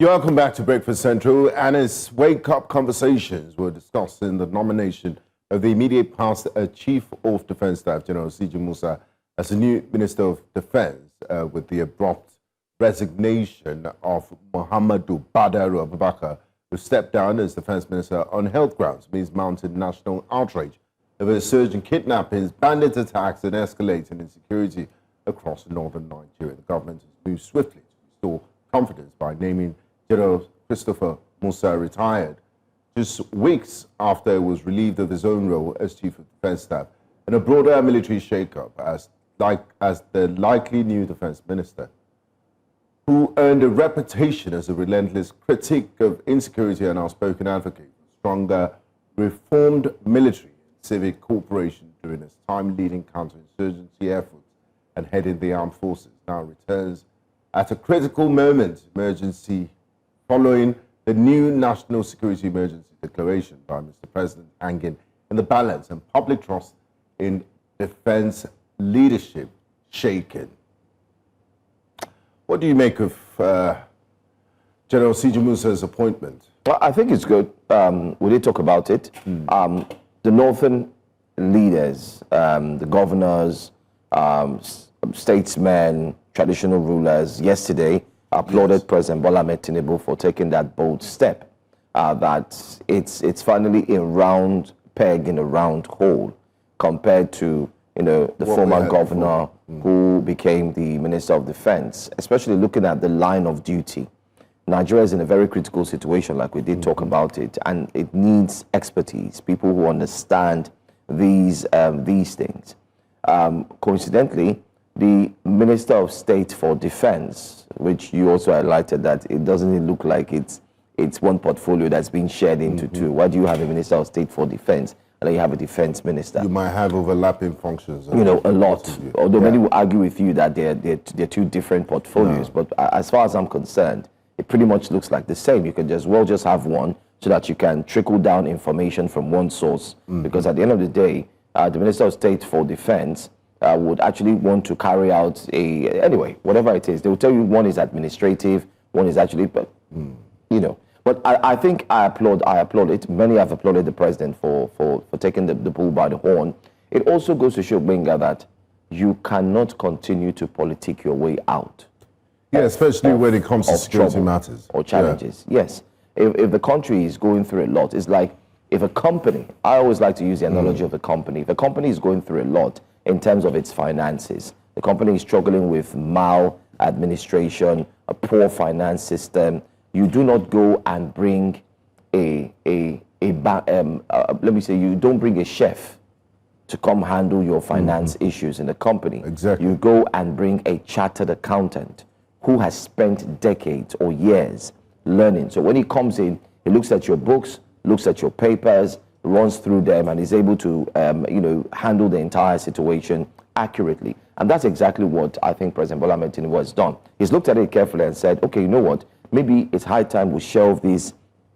You're welcome back to Breakfast Central, and its wake-up conversations were discussing the nomination of the immediate past Chief of Defence Staff, General CJ Musa, as the new Minister of Defence, with the abrupt resignation of Muhammadu Badaru Abubakar, who stepped down as Defence Minister on health grounds, means mounted national outrage over a surge in kidnappings, bandit attacks, and escalating insecurity across northern Nigeria. The government has moved swiftly to restore confidence by naming General Christopher Musa retired just weeks after he was relieved of his own role as Chief of Defence Staff in a broader military shake-up as the likely new Defence Minister, who earned a reputation as a relentless critic of insecurity and outspoken advocate for stronger, reformed military and civic cooperation during his time leading counterinsurgency efforts and heading the armed forces, now returns at a critical moment following the new National Security Emergency Declaration by Mr. President, hanging in the balance and public trust in defence leadership shaken. What do you make of General CJ Musa's appointment? Well, I think it's good. We did talk about it. The northern leaders, the governors, statesmen, traditional rulers, yesterday applauded President Bola Ahmed Tinubu for taking that bold step. That it's finally a round peg in a round hole compared to the former governor who became the Minister of Defense. Especially looking at the line of duty, Nigeria is in a very critical situation, like we did talk about it, and it needs expertise, people who understand these things. Coincidentally, the Minister of State for Defense, which you also highlighted, that it doesn't look like it's one portfolio that's been shared into two. Why do you have a Minister of State for Defense and then you have a Defense Minister? You might have overlapping functions. A lot. Although many will argue with you that they're two different portfolios. But as far as I'm concerned, it pretty much looks like the same. You can just have one so that you can trickle down information from one source. Because at the end of the day, the Minister of State for Defense would actually want to carry out anyway, whatever it is. They will tell you one is administrative, one is actually, but I think I applaud it. Many have applauded the president for taking the bull by the horn. It also goes to show, Benga, that you cannot continue to politic your way out. Yeah, especially when it comes to security matters. Or challenges, yes. If the country is going through a lot, it's like if a company, I always like to use the analogy of a company. If a company is going through a lot in terms of its finances, the company is struggling with maladministration, a poor finance system, you do not go and bring let me say, you don't bring a chef to come handle your finance issues in the company. Exactly. You go and bring a chartered accountant who has spent decades or years learning. So when he comes in, he looks at your books, looks at your papers, runs through them, and is able to handle the entire situation accurately. And that's exactly what I think President Bola Ahmed Tinubu has done. He's looked at it carefully and said, okay, you know what? Maybe it's high time we shelve this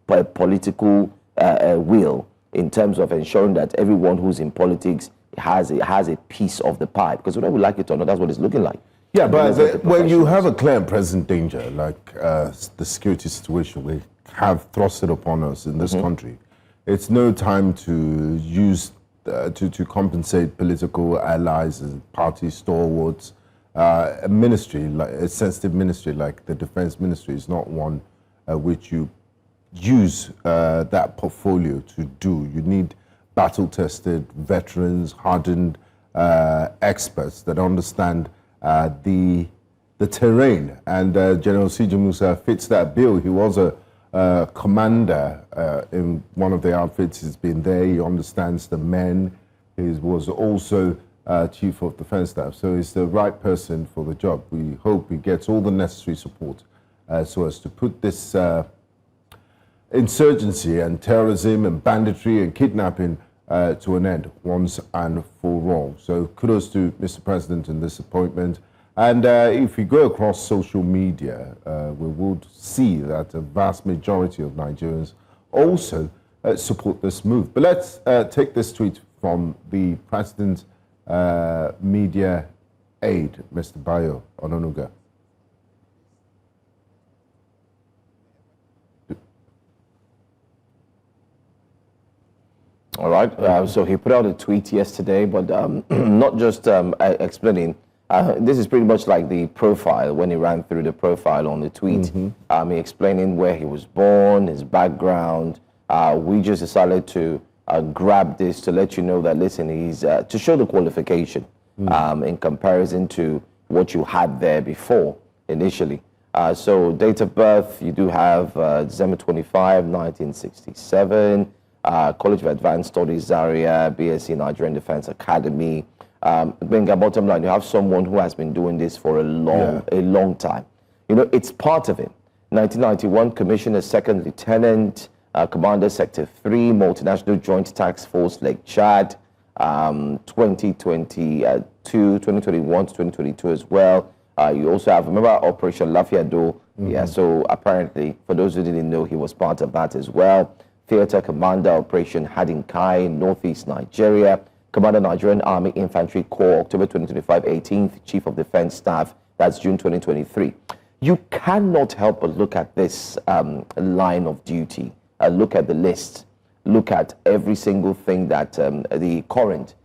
political will in terms of ensuring that everyone who's in politics has a piece of the pie. Because whether we like it or not, that's what it's looking like. Yeah, but when you have a clear and present danger, like the security situation we have thrusted upon us in this country, it's no time to use, to compensate political allies and party stalwarts. A ministry, like a sensitive ministry like the Defense Ministry, is not one which you use that portfolio to do. You need battle-tested veterans, hardened experts that understand the terrain. And General CJ Musa fits that bill. He was a commander in one of the outfits. He's been there. He understands the men. He was also Chief of Defence Staff, so he's the right person for the job. We hope he gets all the necessary support so as to put this insurgency and terrorism and banditry and kidnapping to an end once and for all. So kudos to Mr. President in this appointment. And if we go across social media, we would see that a vast majority of Nigerians also support this move. But let's take this tweet from the President's media aide, Mr. Bayo Ononuga. All right. So he put out a tweet yesterday, but not just explaining. This is pretty much like the profile when he ran through the profile on the tweet. He explaining where he was born, his background. We just decided to grab this to let you know that, listen, he's to show the qualification in comparison to what you had there before initially. So date of birth, you do have December 25, 1967. College of Advanced Studies, Zaria, BSc Nigerian Defense Academy. Benga, bottom line, you have someone who has been doing this for a long time. You know, it's part of him. 1991, Commissioner, Second Lieutenant, Commander, Sector 3, Multinational Joint Task Force, Lake Chad, 2021 to 2022 as well. You also have, remember, Operation Lafiado? Yeah, so apparently, for those who didn't know, he was part of that as well. Theater Commander, Operation Hadinkai, Northeast Nigeria. Commander, Nigerian Army Infantry Corps, October 2025, 18th Chief of Defense Staff, that's June 2023. You cannot help but look at this line of duty, look at the list, look at every single thing that the current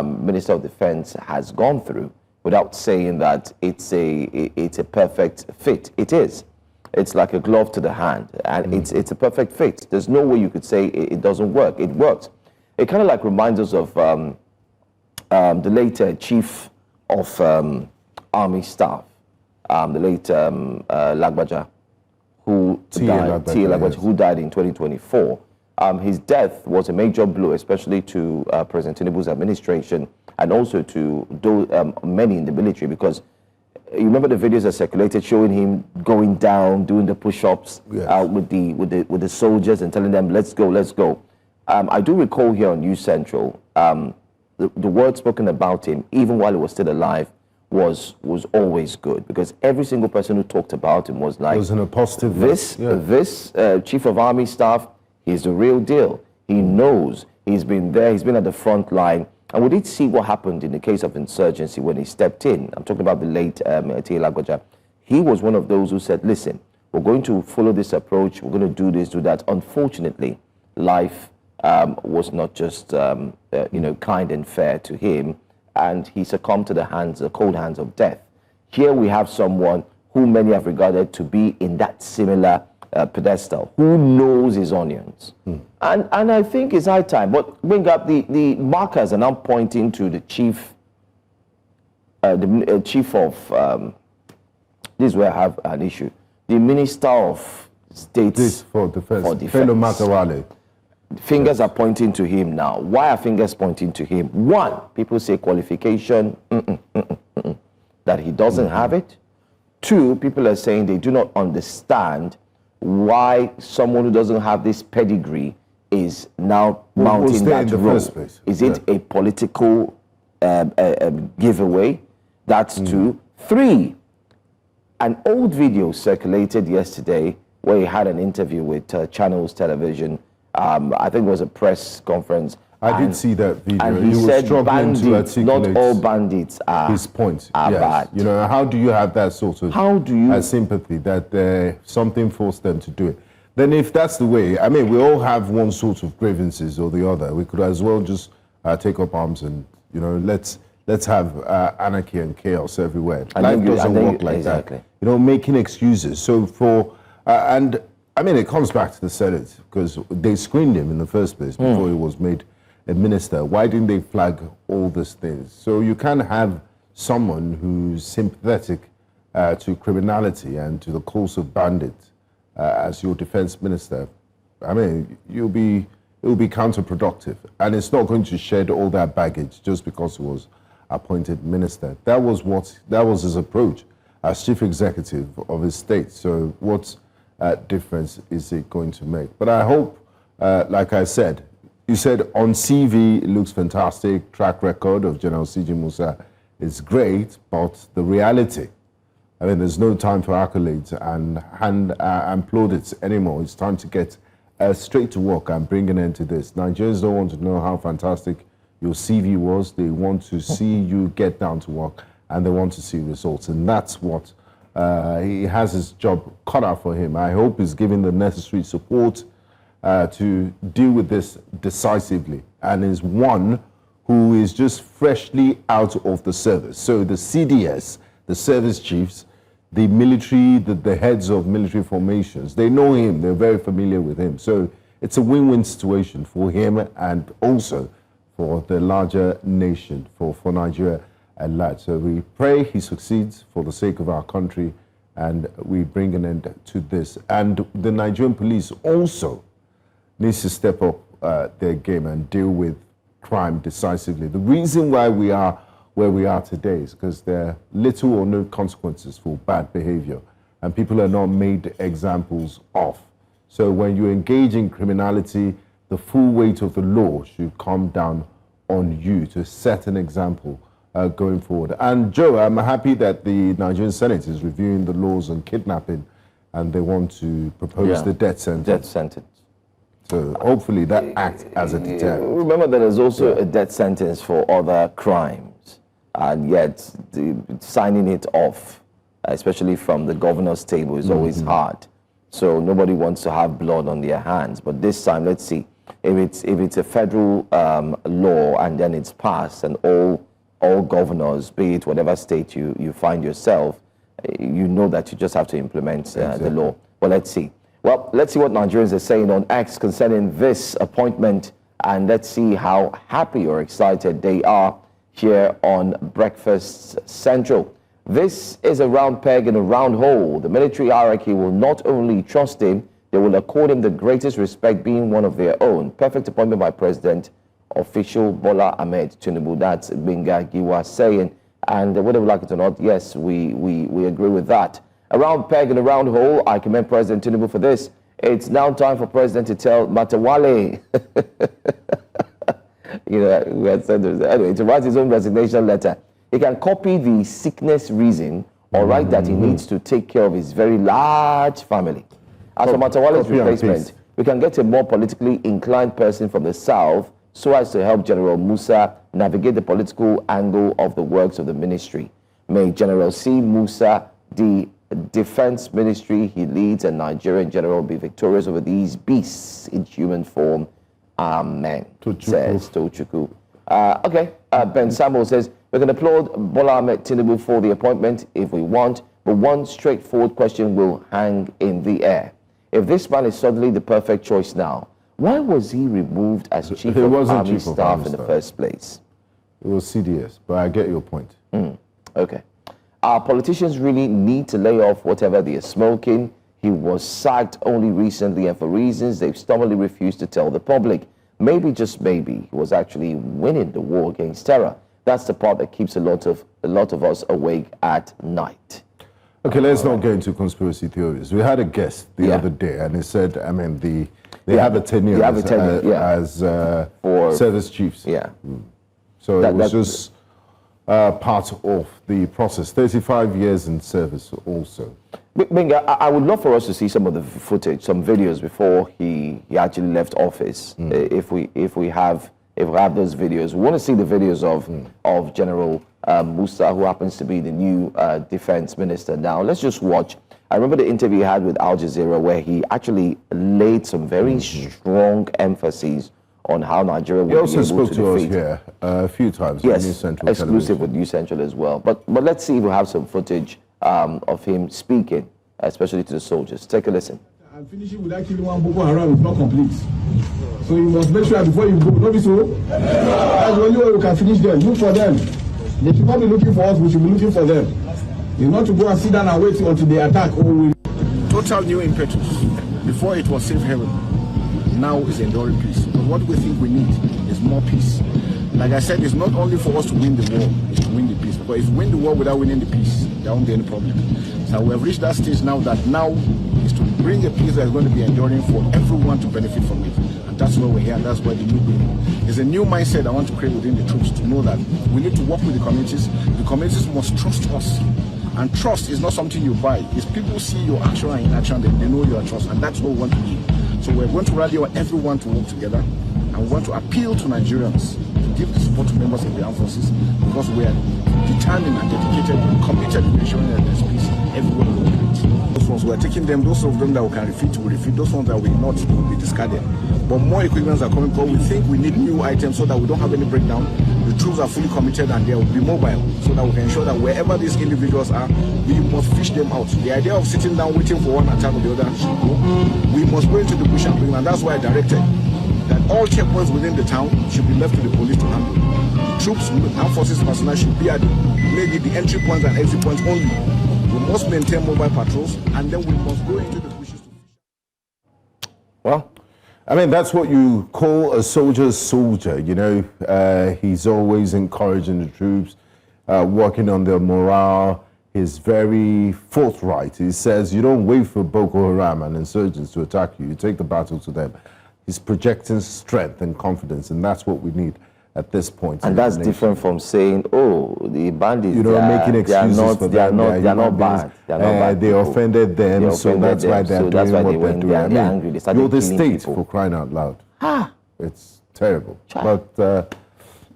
Minister of Defense has gone through without saying that it's a perfect fit. It is. It's like a glove to the hand, and it's a perfect fit. There's no way you could say it doesn't work. It works. It kind of like reminds us of the late Chief of Army Staff, the late Lagbaja, who died in 2024. His death was a major blow, especially to President Tinubu's administration and also to many in the military, because you remember the videos that circulated showing him going down, doing the push-ups with the soldiers and telling them, let's go, let's go. I do recall here on News Central, the word spoken about him, even while he was still alive, was always good, because every single person who talked about him was like, it was in a positive this Chief of Army Staff, he's the real deal. He knows, he's been there, he's been at the front line. And we did see what happened in the case of insurgency when he stepped in. I'm talking about the late T. Lagbaja. He was one of those who said, listen, we're going to follow this approach, we're going to do this, do that. Unfortunately, life was not just kind and fair to him, and he succumbed to the cold hands of death. Here we have someone who many have regarded to be in that similar pedestal, who knows his onions. And I think it's high time. But bring up the markers are now pointing to the chief, chief of, this is where I have an issue, the Minister of State for Defense. Fellow Masquerade. Fingers are pointing to him now. Why are fingers pointing to him? One, people say qualification, that he doesn't have it. Two, people are saying they do not understand why someone who doesn't have this pedigree is now mounting that role. Is it a political giveaway? That's two. Three, an old video circulated yesterday where he had an interview with Channels Television. I think it was a press conference. I did see that video. And he said bandits, not all bandits are his point. Are bad. You know, how do you have that sort of sympathy that something forced them to do it? Then if that's the way, I mean, we all have one sort of grievances or the other. We could as well just take up arms and, you know, let's have anarchy and chaos everywhere. Life doesn't work like that. You know, making excuses. So and I mean, it comes back to the Senate, because they screened him in the first place before he was made a minister. Why didn't they flag all these things? So you can have someone who's sympathetic to criminality and to the cause of bandits as your defense minister. I mean, it will be counterproductive, and it's not going to shed all that baggage just because he was appointed minister. That was his approach as chief executive of his state. So what difference is it going to make? But I hope, like I said, you said on CV it looks fantastic, track record of General C.J. Musa is great, but the reality, I mean, there's no time for accolades and plaudits anymore. It's time to get straight to work and bring an end to this. Nigerians don't want to know how fantastic your CV was. They want to see you get down to work, and they want to see results. And that's what he has his job cut out for him. I hope he's given the necessary support to deal with this decisively and is one who is just freshly out of the service. So the CDS, the service chiefs, the military, the heads of military formations, they know him, they're very familiar with him. So it's a win-win situation for him and also for the larger nation, for Nigeria at large. So we pray he succeeds for the sake of our country, and we bring an end to this. And the Nigerian police also needs to step up their game and deal with crime decisively. The reason why we are where we are today is because there are little or no consequences for bad behavior, and people are not made examples of. So when you engage in criminality, the full weight of the law should come down on you to set an example going forward. And Joe, I'm happy that the Nigerian Senate is reviewing the laws on kidnapping, and they want to propose the death sentence. Death sentence. So hopefully that acts as a deterrent. Remember that there's also a death sentence for other crimes, and yet signing it off, especially from the governor's table, is always hard. So nobody wants to have blood on their hands. But this time, let's see, if it's a federal law and then it's passed, and all governors, be it whatever state you find yourself, you know that you just have to implement the law. Well, let's see. Well, let's see what Nigerians are saying on X concerning this appointment, and let's see how happy or excited they are here on Breakfast Central. This is a round peg in a round hole. The military hierarchy will not only trust him, they will accord him the greatest respect, being one of their own. Perfect appointment by President Official Bola Ahmed Tinubu. That's Benga Giwa saying, and whether we like it or not, yes, we agree with that. A round peg in a round hole. I commend President Tinubu for this. It's now time for President to tell Matawale, we had said this. Anyway, to write his own resignation letter. He can copy the sickness reason or write that he needs to take care of his very large family. As for Matawale's replacement, we can get a more politically inclined person from the south so as to help General Musa navigate the political angle of the works of the ministry. May General C. Musa, the defense ministry he leads, and Nigeria in general be victorious over these beasts in human form. Amen, says Tochukwu. Ben Samuel says, we can applaud Bola Ahmed Tinubu for the appointment if we want, but one straightforward question will hang in the air. If this man is suddenly the perfect choice now, why was he removed as Chief of Army Staff in the first place? It was CDS, but I get your point. Okay. Our politicians really need to lay off whatever they are smoking. He was sacked only recently, and for reasons they've stubbornly refused to tell the public. Maybe, just maybe, he was actually winning the war against terror. That's the part that keeps a lot of us awake at night. Okay, let's not get into conspiracy theories. We had a guest the other day, and he said, I mean, they have a tenure as for service chiefs. Yeah. So it was just part of the process. 35 years in service also. Benga, I would love for us to see some of the footage, some videos before he actually left office. If we have those videos, we want to see the videos of General Musa, who happens to be the new defense minister now. Let's just watch. I remember the interview he had with Al Jazeera, where he actually laid some very strong emphasis on how Nigeria would be able to defeat. He also spoke to us here a few times. Yes, News Central exclusive with News Central as well. But let's see if we have some footage of him speaking, especially to the soldiers. Take a listen. And finishing without killing one Boko Haram is not complete. So you must make sure before you go, not be so. That's the only way we can finish them. Look for them. They should not be looking for us, we should be looking for them. It's not to go and sit down and wait until they attack. Total new impetus. Before it was safe haven. Now is enduring peace. But what we think we need is more peace. Like I said, it's not only for us to win the war, it's to win the peace. Because if we win the war without winning the peace, there won't be any problem. So we have reached that stage now that now is to bring a peace that is going to be enduring for everyone to benefit from it. And that's where we're here, and that's where the new building. There's a new mindset I want to create within the troops to know that we need to work with the communities. The communities must trust us. And trust is not something you buy. It's people see your action and inaction, then they know you are trust, and that's what we want to be. So we're going to rally on everyone to work together, and we want to appeal to Nigerians to give the support to members of the armed forces because we are determined and dedicated and committed to ensuring that there's peace everywhere we operate. Those ones we are taking them, those of them that we can refit, we refit. Those ones that we not, will be discarded. But more equipments are coming because we think we need new items so that we don't have any breakdown. The troops are fully committed and they will be mobile so that we can ensure that wherever these individuals are, we must fish them out. The idea of sitting down waiting for one attack or the other should go. We must go into the bush and bring them. And that's why I directed that all checkpoints within the town should be left to the police to handle. The troops, armed forces personnel should be at maybe the entry points and exit points only. We must maintain mobile patrols and then we must go into the bushes to fish. Well, I mean, that's what you call a soldier's soldier. You know, he's always encouraging the troops, working on their morale. He's very forthright. He says, you don't wait for Boko Haram and insurgents to attack you. You take the battle to them. He's projecting strength and confidence, and that's what we need at this point. And that's different from saying, oh, the bandits, you know, making excuses for them. They are not bad. They are not bad. They offended them, so that's why they're doing what they're doing. They're angry. They started you're the killing state people. for crying out loud. It's terrible. Child. But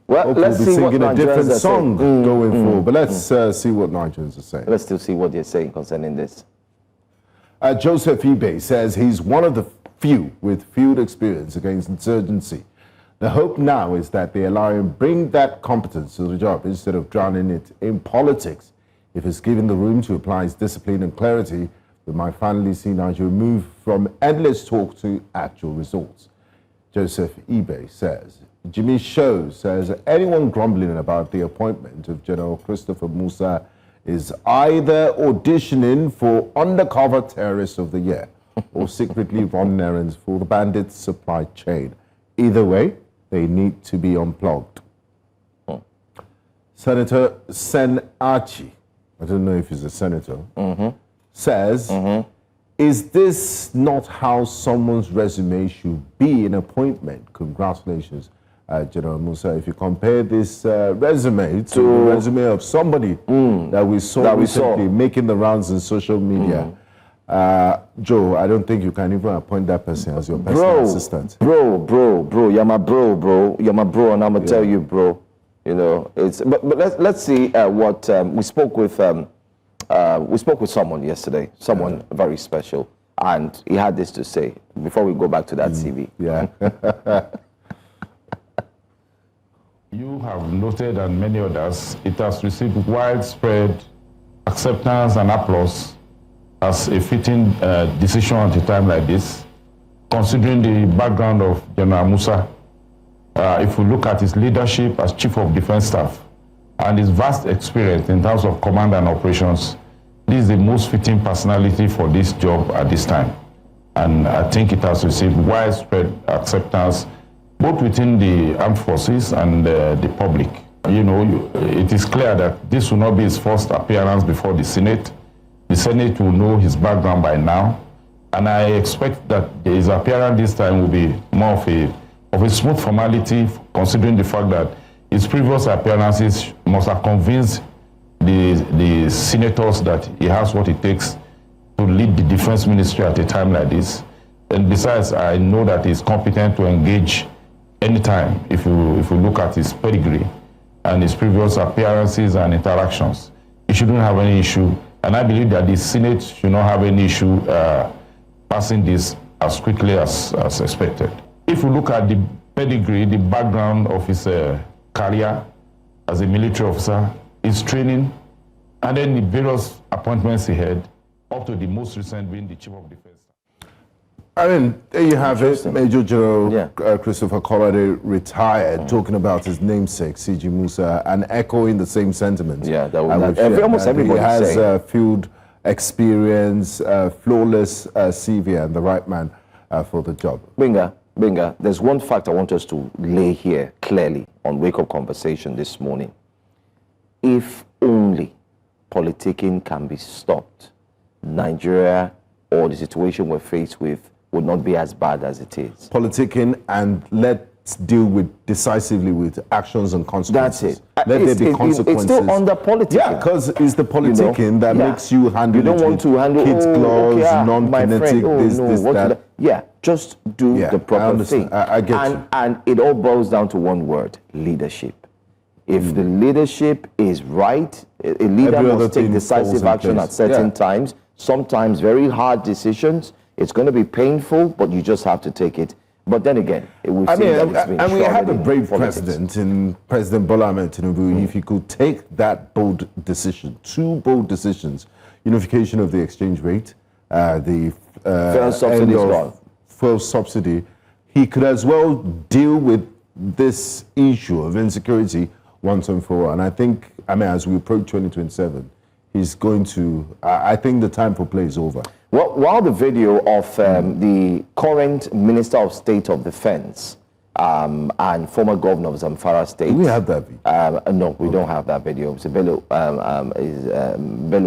well, let's we'll be see what singing a different song going forward. But let's see what Nigerians are saying. Let's still see what they're saying concerning this. Joseph Ibe says he's one of the few with field experience against insurgency. The hope now is that they allow him bring that competence to the job instead of drowning it in politics. If he's given the room to apply his discipline and clarity, we might finally see Nigeria move from endless talk to actual results. Joseph Ibe says. Jimmy Show says anyone grumbling about the appointment of General Christopher Musa is either auditioning for Undercover Terrorist of the Year or secretly running errands for the bandits' supply chain. Either way, they need to be unplugged. Senator Sen Archie, I don't know if he's a senator, says, is this not how someone's resume should be in appointment? Congratulations, General Musa. If you compare this resume to the resume of somebody that we saw recently making the rounds in social media, Joe, I don't think you can even appoint that person as your personal assistant. Bro, you're my bro. You're my bro, and I'm gonna tell you, bro. You know, it's but let's see what we spoke with someone yesterday, someone very special, and he had this to say before we go back to that CV. Yeah. You have noted, and many others, it has received widespread acceptance and applause as a fitting decision at a time like this, considering the background of General Musa. If we look at his leadership as Chief of Defense Staff and his vast experience in terms of command and operations, this is the most fitting personality for this job at this time. And I think it has received widespread acceptance, both within the armed forces and the public. You know, it is clear that this will not be his first appearance before the Senate. The Senate will know his background by now, and I expect that his appearance this time will be more of a smooth formality, considering the fact that his previous appearances must have convinced the senators that he has what it takes to lead the defense ministry at a time like this. And besides, I know that he's competent to engage anytime if you look at his pedigree and his previous appearances and interactions. He shouldn't have any issue. And I believe that the Senate should not have any issue passing this as quickly as expected. If we look at the pedigree, the background of his career as a military officer, his training, and then the various appointments he had, up to the most recent being the Chief of Defense. I mean, there you have it. Major General Christopher Korade retired, talking about his namesake, CG Musa, and echoing the same sentiments. Yeah, almost everybody has field experience, flawless CV, and the right man for the job. Benga, there's one fact I want us to lay here clearly on Wake Up Conversation this morning. If only politicking can be stopped, Nigeria or the situation we're faced with would not be as bad as it is. Politicking and let deal with decisively with actions and consequences. That's it. Let there be consequences. It's still under politics. Yeah, because it's the politicking that makes you handle You don't it want with to handle kids' gloves, non-kinetic, this, that. Yeah, just do Yeah, the I proper understand. thing. I get you. And it all boils down to one word: leadership. If the leadership is right, a leader Every other must take thing decisive falls in action place. at certain Yeah. times, sometimes very hard decisions. It's going to be painful, but you just have to take it. But then again, we've I seen mean, that it's been and we have a shrouded in brave politics. president in President Bola Ahmed Tinubu. If he could take that bold decision, two bold decisions, unification of the exchange rate, the Fuel subsidy end is of gone. fuel subsidy, he could as well deal with this issue of insecurity once and for all. And I think, as we approach 2027, he's going to, I think the time for play is over. Well, while the video of the current Minister of State of Defense and former governor of Zamfara State. Do we have that video? No, we don't have that video. It's Bello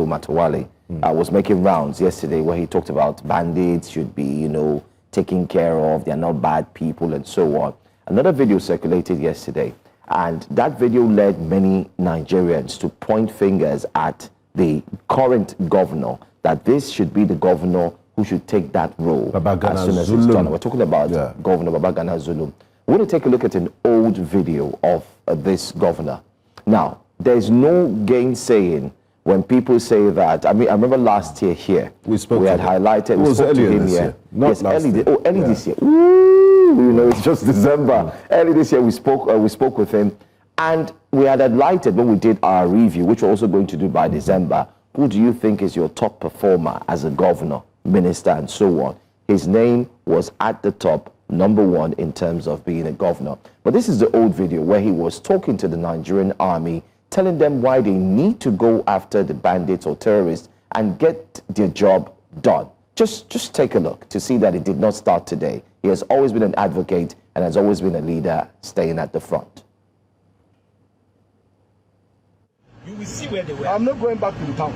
Matawale was making rounds yesterday where he talked about bandits should be, taken care of. They're not bad people and so on. Another video circulated yesterday, and that video led many Nigerians to point fingers at the current governor, that this should be the governor who should take that role Babagana as soon as Zulum. it's done. We're talking about Governor Babagana Zulum. We're going to take a look at an old video of this governor. Now, there's no gainsaying when people say that. I remember last year here, we had highlighted, we spoke to him here. Not last year. Early this year. Ooh, it's just December. Early this year, we spoke with him. And we had highlighted when we did our review, which we're also going to do by December, who do you think is your top performer as a governor, minister, and so on? His name was at the top, number one in terms of being a governor. But this is the old video where he was talking to the Nigerian army, telling them why they need to go after the bandits or terrorists and get their job done. Just take a look to see that it did not start today. He has always been an advocate and has always been a leader staying at the front. You will see where they were. I'm not going back to the town.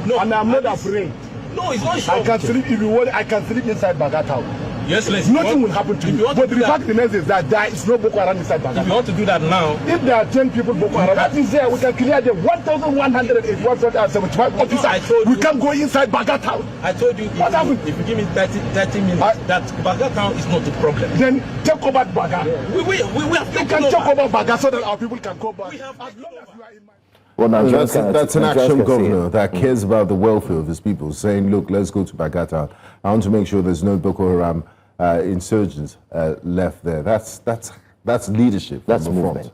No, and I'm not afraid. No, it's not I sure. can sleep if you want. I can sleep inside Baga town. Yes, let's. Nothing will happen to if me. you want But to the do fact that, remains is that there is no Boko Haram inside Baga if you town. want to do that now, If there are 10 people Boko Haram, that is there. We can clear them. 1,175 officers. I told We you. can't go inside Baga town. I told you What happened? if you give me 30 minutes, that Baga town is not the problem. Then take over Baga. We have You taken can over. take over Baga so that our people can go back. We have As long as you are in my... Well, That's an Nigerians action can see governor it. that cares about the welfare of his people, saying, look, let's go to Bagata. I want to make sure there's no Boko Haram insurgents left there. That's leadership. That's from the front.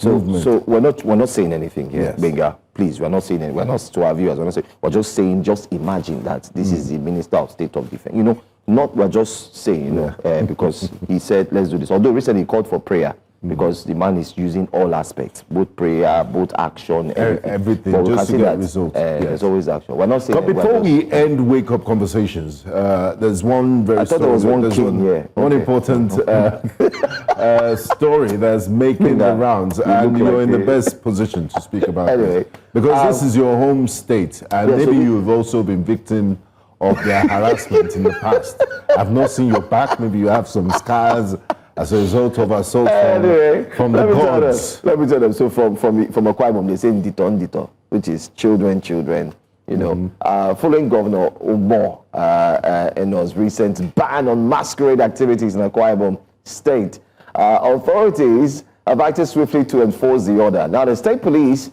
movement. So we're not saying anything here, Yes. Benga. Please, we're not saying anything. We're not to our viewers. We're just saying, just imagine that this is the Minister of State of Defense. We're just saying, because he said, let's do this. Although recently he called for prayer, because the man is using all aspects, both prayer, both action, everything, But we just can to see get results. Yes. There's always action. We're not saying. But before we end wake-up conversations, there's one very I thought there was one there's king here. one Okay. important story that's making the rounds, and look you're like in the a- best position to speak about Anyway, this. Because this is your home state, and yeah, so maybe we- you've also been victim of their harassment in the past. I've not seen your back. Maybe you have some scars as a result of assault from the gods. Let me tell them. So from Akwa Ibom, they say ndito, which is children. Following Governor Omo Eno's recent ban on masquerade activities in Akwa Ibom State, authorities have acted swiftly to enforce the order. Now, the state police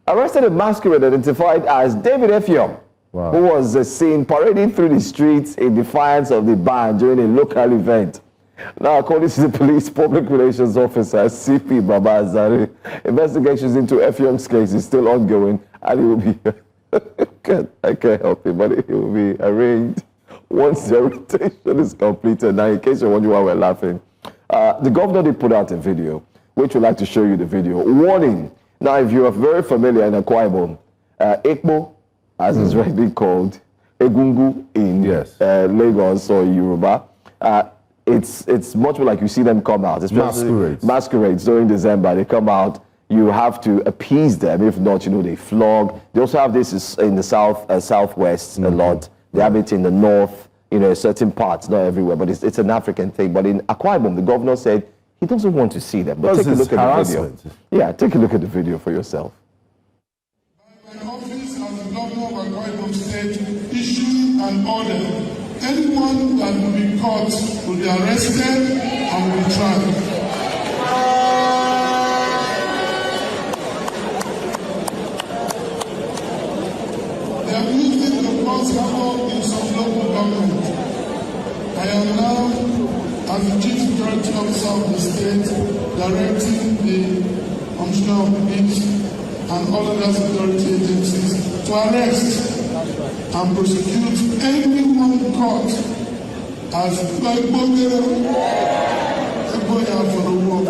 arrested a masquerade identified as David Effiong, who was seen parading through the streets in defiance of the ban during a local event. Now, according to the police public relations officer, CP Baba Azari, investigations into Effiong's case is still ongoing, and he will be, I can't help it, but it will be arraigned once the arrestation is completed. Now, in case you're wondering why we're laughing, the governor did put out a video, which we'd like to show you the video. Warning. Now, if you are very familiar in Akwa Ibom, Ekpo, as it's rightly called, Egungu in Lagos or Yoruba, it's much more like you see them come out. Especially masquerades during December. They come out. You have to appease them. If not, they flog. They also have this in the southwest a lot. They have it in the north, certain parts, not everywhere. But it's an African thing. But in Akwa Ibom, the governor said He doesn't want to see them. But Because take a it's look at the video. harassment. Yeah, take a look at the video for yourself. My office as the governor of Akwa Ibom State issued an order. Anyone that will be caught will be arrested and will be tried. They are using the false harbor in some local government. I am now, as the Chief Security Officer of the state, directing the Commissioner of Police and all other security agencies to arrest and prosecute anyone caught as like Bogero for the war. For the war.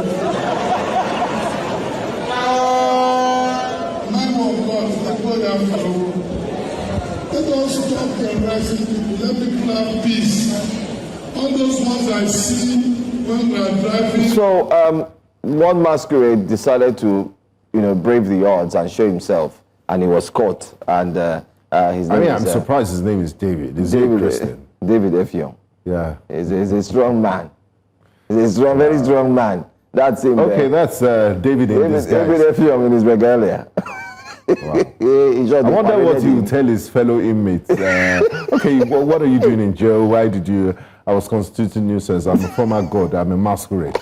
Let us stop harassing people. Let people have peace. All those ones I see when we are driving. So, one Masquerade decided to, brave the odds and show himself, and he was caught. And his name I'm surprised his name is David. Is he a Christian? David Effiong. Yeah. He's a strong man. He's a strong, very strong man. That's him. Okay, that's David in disguise. David Effiong in his regalia. Wow. I wonder what he would tell his fellow inmates. Okay, well, what are you doing in jail? Why did you? I was constituting nuisance. I'm a former god. I'm a masquerade.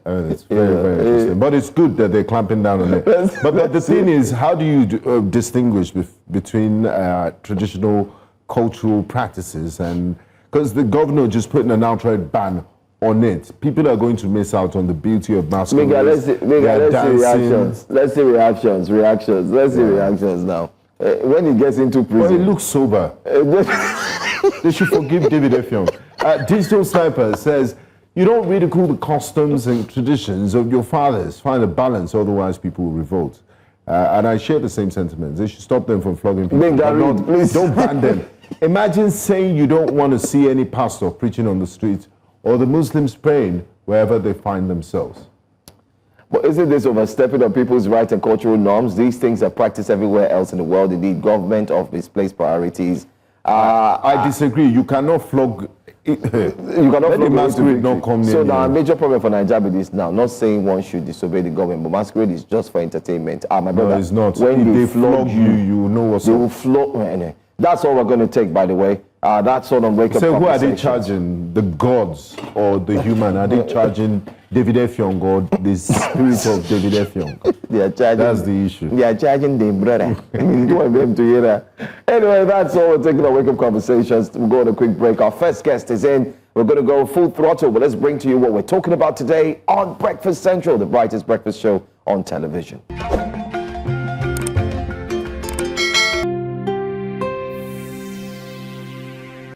It's very, very interesting. But it's good that they're clamping down on it. But the thing is, how do you distinguish between traditional cultural practices and because the governor just put an outright ban on it, people are going to miss out on the beauty of masquerade. Let's see reactions. Let's see reactions now. When he gets into prison, well, he looks sober. They should forgive David Effiong. Digital Sniper says, you don't ridicule the customs and traditions of your fathers. Find a balance, otherwise people will revolt. And I share the same sentiments. They should stop them from flogging people. Please. Don't ban them. Imagine saying you don't want to see any pastor preaching on the streets or the Muslims praying wherever they find themselves. But isn't this overstepping of people's rights and cultural norms? These things are practiced everywhere else in the world. Indeed, government of misplaced priorities. I disagree. You cannot flog. You cannot Let the masquerade not come near. So now a major problem for Nigeria is now not saying one should disobey the government, but masquerade is just for entertainment. My brother, no, it's not. When if they flog you, you know what's they up. will flog. That's all we're going to take, by the way. That's all on Wake Up. So who are they charging? The gods or the human? Are they charging David Effiong or the spirit of David Effiong? They are charging. That's the issue. They are charging the brother. You want them to hear that? Anyway, that's all. We're taking our Wake Up Conversations. We'll go on a quick break. Our first guest is in. We're going to go full throttle, but let's bring to you what we're talking about today on Breakfast Central, the brightest breakfast show on television.